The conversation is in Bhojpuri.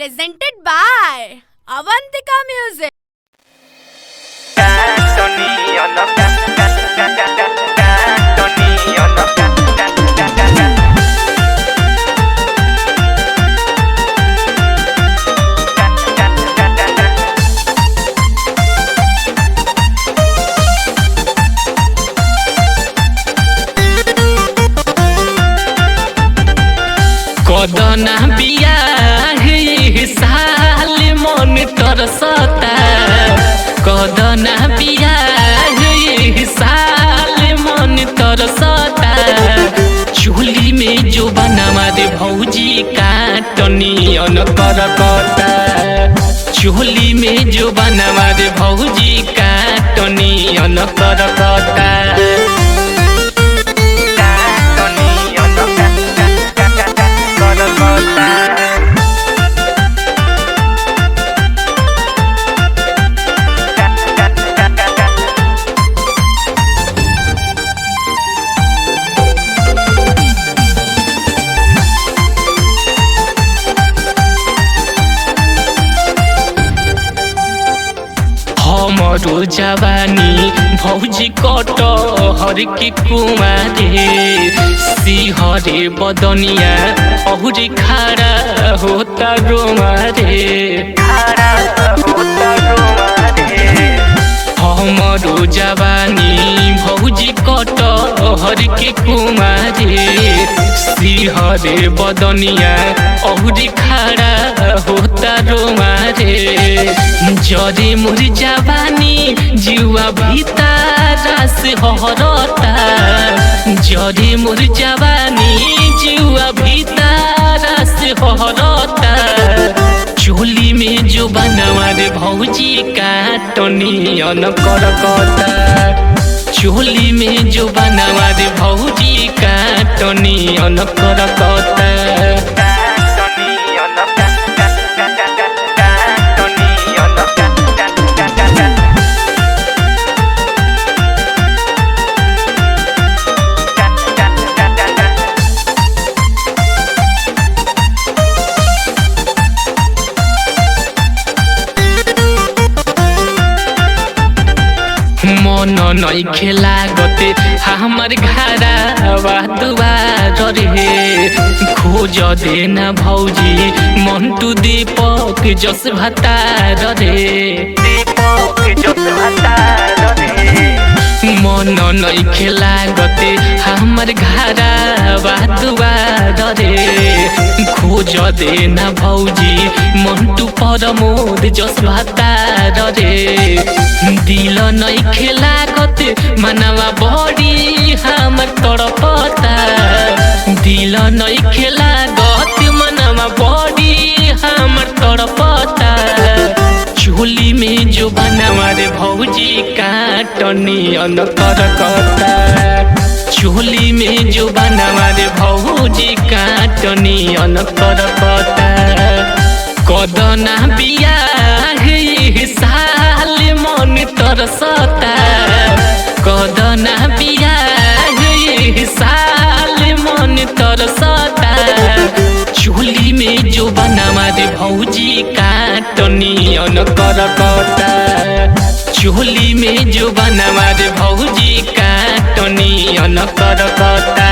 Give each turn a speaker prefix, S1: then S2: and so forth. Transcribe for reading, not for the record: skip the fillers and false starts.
S1: presented by Avantika Music.
S2: कदना बियाह साल मन तरसता कदना बियाह साल मन तरसता चूली में जो बनावा दे भौजी काटनी करकता चूली में जो बनावा दे भौजी काटनी करकता हमरो जवानी भौजी कट हर के कुमारे सिहरे बदनिया अहुरी खाड़ा होता रोमारे हमरो जवानी भौजी कट हर के कुमारे सिहरे बदनिया अहुरी खाड़ा होता रोमारे जरे मोर जवानी जुआ भीतर से हरता जरे मोर जवानी जुआ भीतर से हरता चोली में जो बनवा रे भौजी काटनी करकता चोली में जो बनवा रे भौजी काटनी करकता मन नइखे लागते हमर घरवा दुआर रे खोज देना भौजी मंटू दीपक जस भतार रे मन नइखे लागते हमर घरवा दुआर रे खोज देना भौजी मंटू प्रमोद जस भतार रे दिल नइखे लागते मनवा बड़ी हमर तड़पता दिल नइखे लागते मनवा बड़ी हमर तड़पता चोली में जो बनवा रे भौजी काटनी करकता चोली में जो बनवा रे भौजी काटनी करकता कदना बियाह साल मन तरसता कदना बियाह साल मन तरसता चोली में जो बनवा रे भौजी काटनी करकता चोली में जो बनवा रे भौजी काटनी करकता।